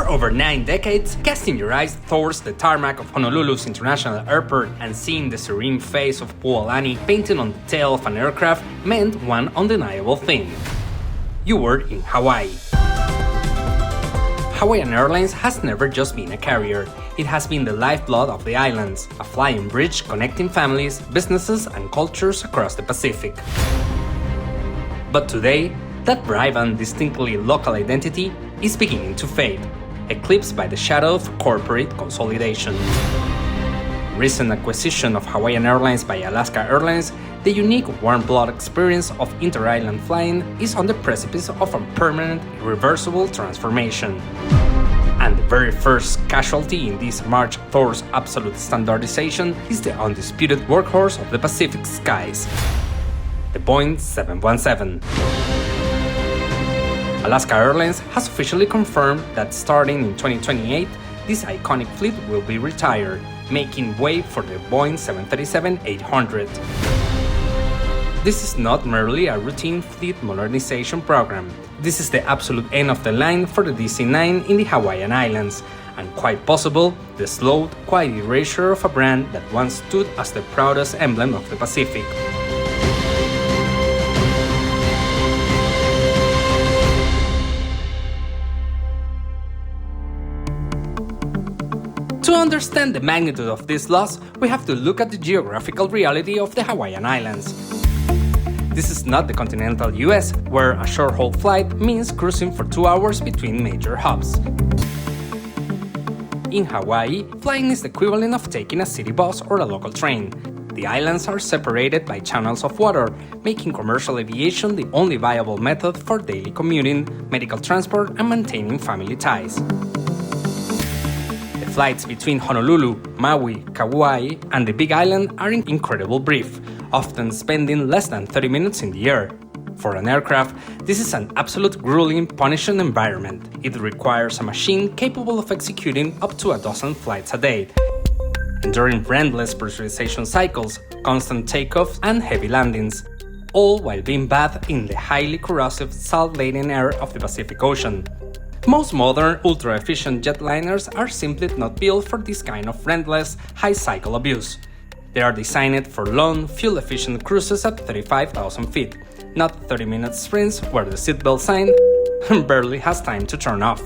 For over 9 decades, casting your eyes towards the tarmac of Honolulu's International Airport and seeing the serene face of Puolani painted on the tail of an aircraft meant one undeniable thing. You were in Hawaii. Hawaiian Airlines has never just been a carrier. It has been the lifeblood of the islands, a flying bridge connecting families, businesses, and cultures across the Pacific. But today, that bright and distinctly local identity is beginning to fade, eclipsed by the shadow of corporate consolidation. Recent acquisition of Hawaiian Airlines by Alaska Airlines, the unique warm-blood experience of inter-island flying is on the precipice of a permanent, irreversible transformation. And the very first casualty in this march towards absolute standardization is the undisputed workhorse of the Pacific skies, the Boeing 717. Alaska Airlines has officially confirmed that starting in 2028, this iconic fleet will be retired, making way for the Boeing 737-800. This is not merely a routine fleet modernization program. This is the absolute end of the line for the DC-9 in the Hawaiian Islands, and quite possible, the slow, quiet erasure of a brand that once stood as the proudest emblem of the Pacific. To understand the magnitude of this loss, we have to look at the geographical reality of the Hawaiian Islands. This is not the continental US, where a short-haul flight means cruising for 2 hours between major hubs. In Hawaii, flying is the equivalent of taking a city bus or a local train. The islands are separated by channels of water, making commercial aviation the only viable method for daily commuting, medical transport, and maintaining family ties. Flights between Honolulu, Maui, Kauai, and the Big Island are incredibly brief, often spending less than 30 minutes in the air. For an aircraft, this is an absolute grueling, punishing environment. It requires a machine capable of executing up to 12 flights a day, enduring endless pressurization cycles, constant takeoffs, and heavy landings, all while being bathed in the highly corrosive, salt-laden air of the Pacific Ocean. Most modern, ultra-efficient jetliners are simply not built for this kind of relentless, high-cycle abuse. They are designed for long, fuel-efficient cruises at 35,000 feet, not 30-minute sprints where the seatbelt sign barely has time to turn off.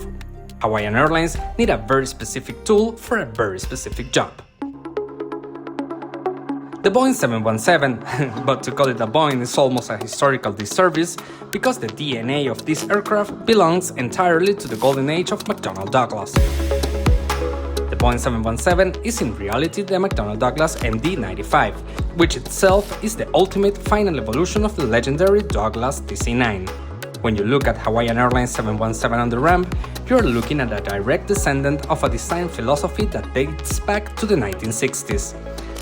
Hawaiian Airlines need a very specific tool for a very specific job. The Boeing 717, but to call it a Boeing is almost a historical disservice because the DNA of this aircraft belongs entirely to the golden age of McDonnell Douglas. The Boeing 717 is in reality the McDonnell Douglas MD-95, which itself is the ultimate final evolution of the legendary Douglas DC-9. When you look at Hawaiian Airlines 717 on the ramp, you are looking at a direct descendant of a design philosophy that dates back to the 1960s.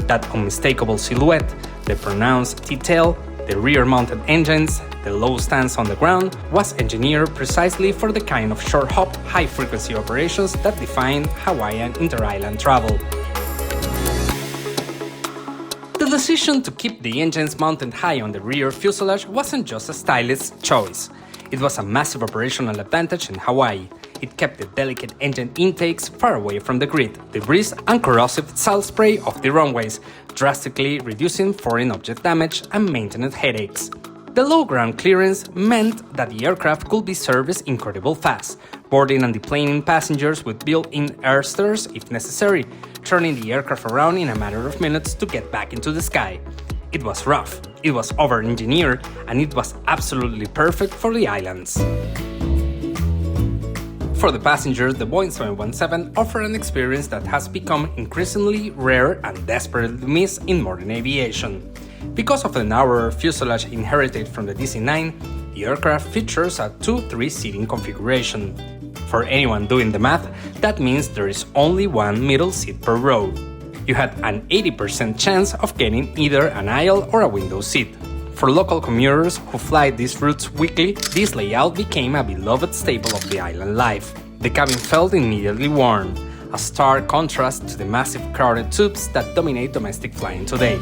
That unmistakable silhouette, the pronounced T-tail, the rear-mounted engines, the low stance on the ground, was engineered precisely for the kind of short-hop, high-frequency operations that define Hawaiian inter-island travel. The decision to keep the engines mounted high on the rear fuselage wasn't just a stylish choice. It was a massive operational advantage in Hawaii. It kept the delicate engine intakes far away from the grit, debris, and corrosive salt spray of the runways, drastically reducing foreign object damage and maintenance headaches. The low ground clearance meant that the aircraft could be serviced incredibly fast, boarding and deplaning passengers with built-in air stairs if necessary, turning the aircraft around in a matter of minutes to get back into the sky. It was rough, it was over-engineered, and it was absolutely perfect for the islands. For the passengers, the Boeing 717 offered an experience that has become increasingly rare and desperately missed in modern aviation. Because of the narrower fuselage inherited from the DC-9, the aircraft features a 2-3 seating configuration. For anyone doing the math, that means there is only one middle seat per row. You had an 80% chance of getting either an aisle or a window seat. For local commuters who fly these routes weekly, this layout became a beloved staple of the island life. The cabin felt immediately warm, a stark contrast to the massive crowded tubes that dominate domestic flying today.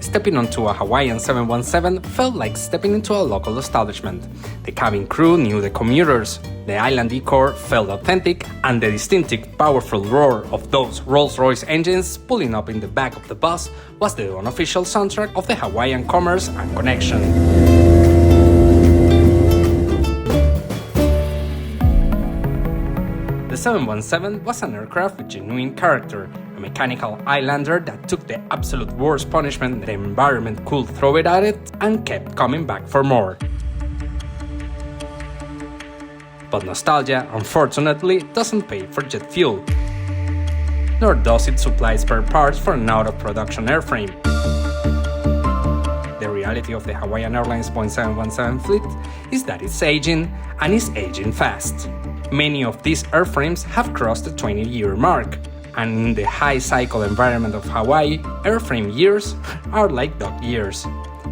stepping onto a Hawaiian 717 felt like stepping into a local establishment. The cabin crew knew the commuters, the island decor felt authentic, and the distinctive, powerful roar of those Rolls-Royce engines pulling up in the back of the bus was the unofficial soundtrack of the Hawaiian commerce and connection. The 717 was an aircraft with genuine character, a mechanical islander that took the absolute worst punishment the environment could throw it at it and kept coming back for more. But nostalgia, unfortunately, doesn't pay for jet fuel, nor does it supply spare parts for an out-of-production airframe. The reality of the Hawaiian Airlines Boeing 717 fleet is that it's aging, and it's aging fast. Many of these airframes have crossed the 20-year mark, and in the high-cycle environment of Hawaii, airframe years are like dog years.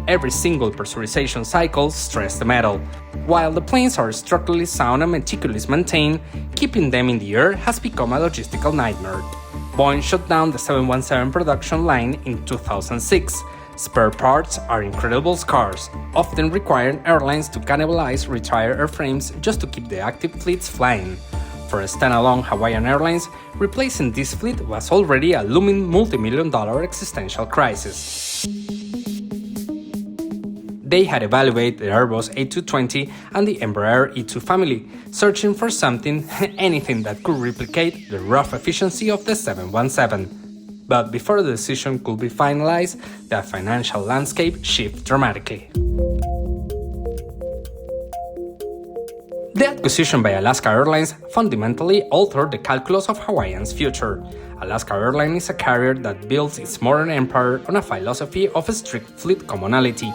Every single pressurization cycle stresses the metal. While the planes are structurally sound and meticulously maintained, keeping them in the air has become a logistical nightmare. Boeing shut down the 717 production line in 2006. Spare parts are incredible scarce, often requiring airlines to cannibalize retired airframes just to keep the active fleets flying. For a standalone Hawaiian Airlines, replacing this fleet was already a looming multi-million-dollar existential crisis. They had evaluated the Airbus A220 and the Embraer E2 family, searching for anything that could replicate the rough efficiency of the 717. But before the decision could be finalized, the financial landscape shifted dramatically. The acquisition by Alaska Airlines fundamentally altered the calculus of Hawaiian's future. Alaska Airlines is a carrier that builds its modern empire on a philosophy of strict fleet commonality,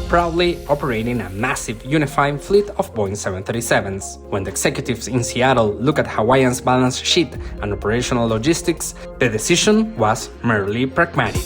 proudly operating a massive unified fleet of Boeing 737s. When the executives in Seattle look at Hawaiian's balance sheet and operational logistics, the decision was merely pragmatic.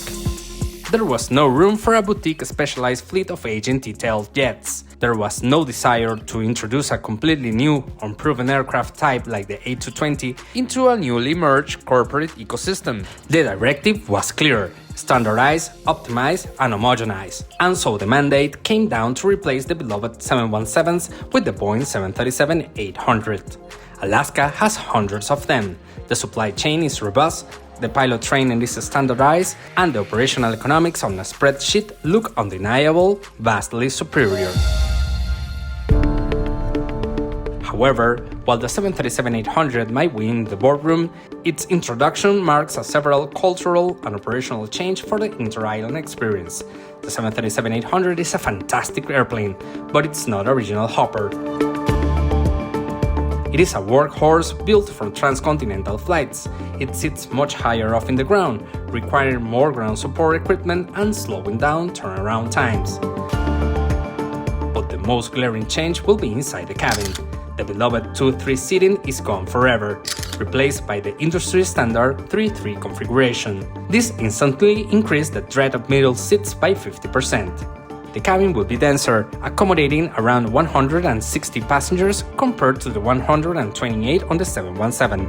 There was no room for a boutique specialized fleet of aging detailed jets. There was no desire to introduce a completely new, unproven aircraft type like the A220 into a newly merged corporate ecosystem. The directive was clear: standardize, optimize, and homogenize. And so the mandate came down to replace the beloved 717s with the Boeing 737-800. Alaska has hundreds of them. The supply chain is robust, the pilot training is standardized, and the operational economics on a spreadsheet look undeniable, vastly superior. However, while the 737-800 might win the boardroom, its introduction marks a several cultural and operational change for the inter-island experience. The 737-800 is a fantastic airplane, but it's not original Hopper. It is a workhorse built for transcontinental flights. It sits much higher off in the ground, requiring more ground support equipment and slowing down turnaround times. But the most glaring change will be inside the cabin. The beloved 2-3 seating is gone forever, replaced by the industry standard 3-3 configuration. This instantly increased the dread of middle seats by 50%. The cabin will be denser, accommodating around 160 passengers compared to the 128 on the 717.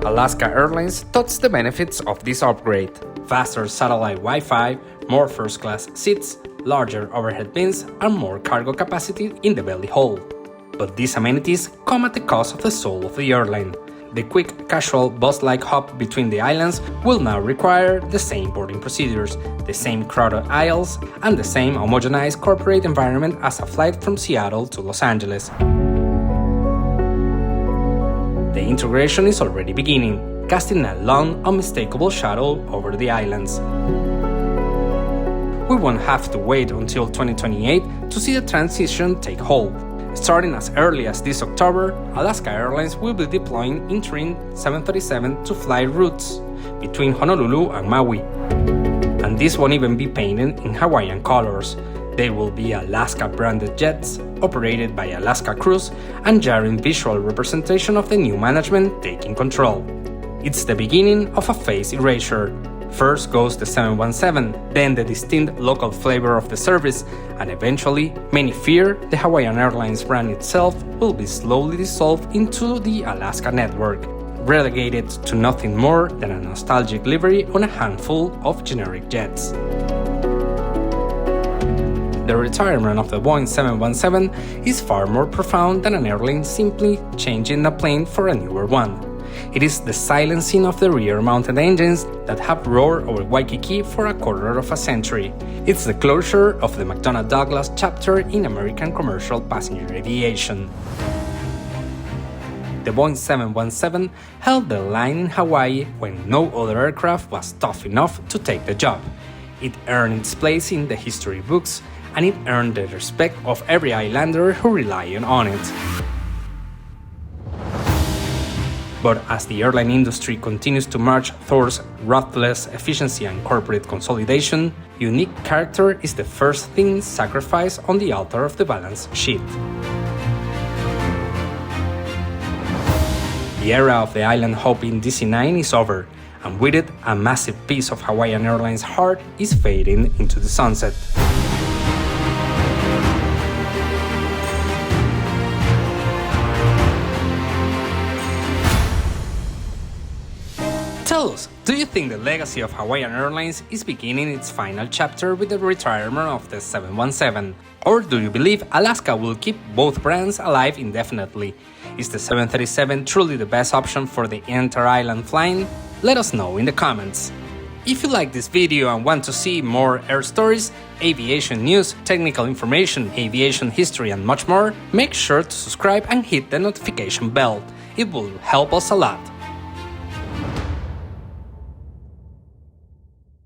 Alaska Airlines touts the benefits of this upgrade: faster satellite Wi-Fi, more first-class seats, larger overhead bins, and more cargo capacity in the belly hold. But these amenities come at the cost of the soul of the airline. The quick, casual, bus-like hop between the islands will now require the same boarding procedures, the same crowded aisles, and the same homogenized corporate environment as a flight from Seattle to Los Angeles. The integration is already beginning, casting a long, unmistakable shadow over the islands. We won't have to wait until 2028 to see the transition take hold. Starting as early as this October, Alaska Airlines will be deploying interim 737 to fly routes between Honolulu and Maui. And these won't even be painted in Hawaiian colors. They will be Alaska-branded jets, operated by Alaska crews, and jarring visual representation of the new management taking control. It's the beginning of a phase erasure. First goes the 717, then the distinct local flavor of the service, and eventually, many fear, the Hawaiian Airlines brand itself will be slowly dissolved into the Alaska network. relegated to nothing more than a nostalgic livery on a handful of generic jets. The retirement of the Boeing 717 is far more profound than an airline simply changing the plane for a newer one. It is the silencing of the rear-mounted engines that have roared over Waikiki for a quarter of a century. It's the closure of the McDonnell Douglas chapter in American commercial passenger aviation. The Boeing 717 held the line in Hawaii when no other aircraft was tough enough to take the job. It earned its place in the history books, and it earned the respect of every islander who relied on it. But as the airline industry continues to march towards ruthless efficiency and corporate consolidation, unique character is the first thing sacrificed on the altar of the balance sheet. The era of the island-hopping DC-9 is over, and with it, a massive piece of Hawaiian Airlines' heart is fading into the sunset. Tell us, do you think the legacy of Hawaiian Airlines is beginning its final chapter with the retirement of the 717? Or do you believe Alaska will keep both brands alive indefinitely? Is the 737 truly the best option for the inter-island flying? Let us know in the comments. If you like this video and want to see more air stories, aviation news, technical information, aviation history and much more, make sure to subscribe and hit the notification bell. It will help us a lot.